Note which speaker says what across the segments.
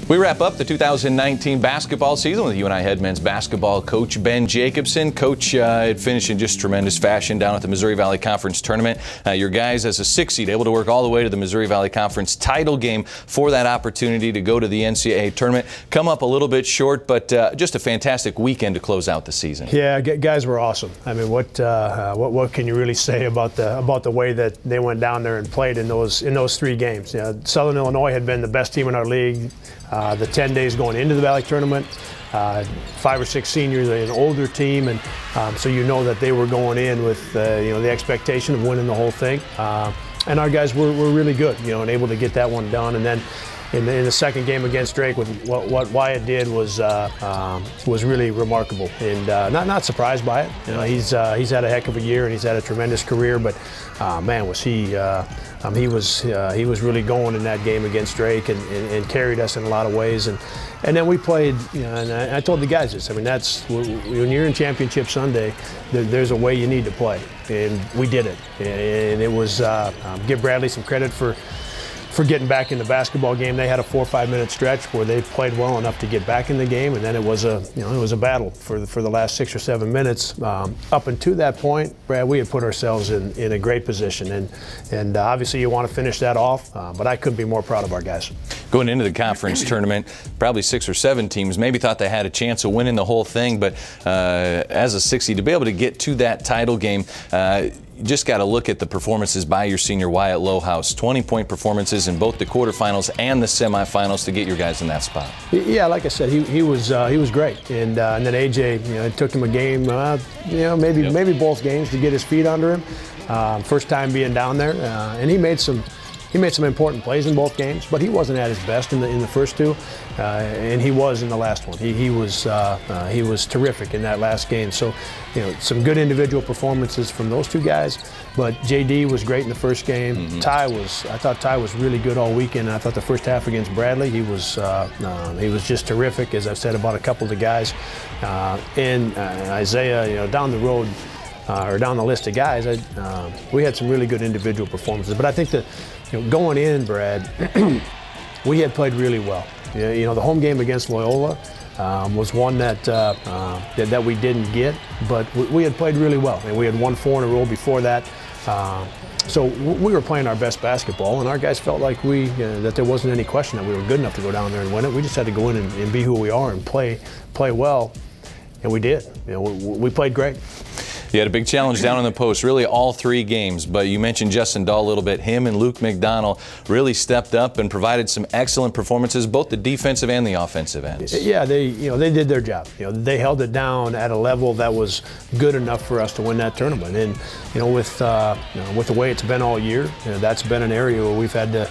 Speaker 1: We wrap up the 2019 basketball season with UNI head men's basketball coach Ben Jacobson. Coach, it finished in just tremendous fashion down at the Missouri Valley Conference tournament. Your guys, as a 6 seed, able to work all the way to the Missouri Valley Conference title game for that opportunity to go to the NCAA tournament. Come up a little bit short, but just a fantastic weekend to close out the season.
Speaker 2: Yeah, guys were awesome. I mean, what can you really say about the way that they went down there and played in those 3 games? Southern Illinois had been the best team in our league. The 10 days going into the Valley tournament, 5 or 6 seniors, an older team, and so you know that they were going in with the expectation of winning the whole thing. And our guys were really good, and able to get that one done. And then in the second game against Drake, with what Wyatt did was really remarkable, and not surprised by it. He's had a heck of a year and he's had a tremendous career, but man, was he was really going in that game against Drake and carried us in a lot of ways. And then we played, and I told the guys this. I mean, that's when you're in Championship Sunday, there's a way you need to play, and we did it. And it was give Bradley some credit for getting back in the basketball game. They had a 4 or 5 minute stretch where they played well enough to get back in the game, and then it was a battle for the last 6 or 7 minutes. Up until that point, Brad, we had put ourselves in a great position, and obviously you want to finish that off, but I couldn't be more proud of our guys.
Speaker 1: Going into the conference tournament, probably 6 or 7 teams maybe thought they had a chance of winning the whole thing, but as a 6 seed, to be able to get to that title game, you just got to look at the performances by your senior Wyatt Lohaus. 20-point performances in both the quarterfinals and the semifinals to get your guys in that spot.
Speaker 2: Yeah, like I said, he was great, and then AJ, it took him a game, maybe both games to get his feet under him. First time being down there, and he made some important plays in both games, but he wasn't at his best in the first 2, and he was in the last one. He was terrific in that last game. So, some good individual performances from those 2 guys. But JD was great in the first game. I thought Ty was really good all weekend. I thought the first half against Bradley, he was just terrific, as I've said about a couple of the guys. And Isaiah, down the road. Or down the list of guys, we had some really good individual performances. But I think that going in, Brad, we had played really well. The home game against Loyola was one that we didn't get, but we had played really well, and we had won 4 in a row before that. So we were playing our best basketball, and our guys felt like that there wasn't any question that we were good enough to go down there and win it. We just had to go in and be who we are and play well, and we did. We played great.
Speaker 1: You had a big challenge down in the post, really all 3 games, but you mentioned Justin Dahl a little bit. Him and Luke McDonald really stepped up and provided some excellent performances, both the defensive and the offensive ends.
Speaker 2: Yeah, they did their job. They held it down at a level that was good enough for us to win that tournament. And with the way it's been all year, that's been an area where we've had to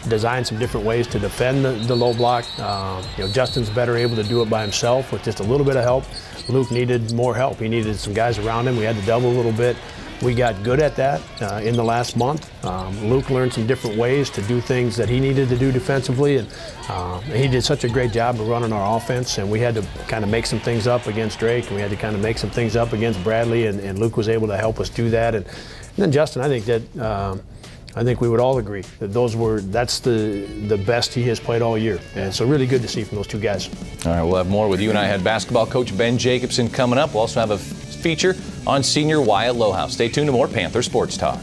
Speaker 2: design some different ways to defend the low block. Justin's better able to do it by himself with just a little bit of help. Luke needed more help. He needed some guys around him. We had to double a little bit. We got good at that in the last month. Luke learned some different ways to do things that he needed to do defensively, and he did such a great job of running our offense, and we had to kind of make some things up against Drake, and we had to kind of make some things up against Bradley, and Luke was able to help us do that. And then Justin, I think we would all agree that that's the best he has played all year. And so really good to see from those 2 guys.
Speaker 1: All right, we'll have more with UNI head basketball coach Ben Jacobson coming up. We'll also have a feature on senior Wyatt Lohaus. Stay tuned to more Panther Sports Talk.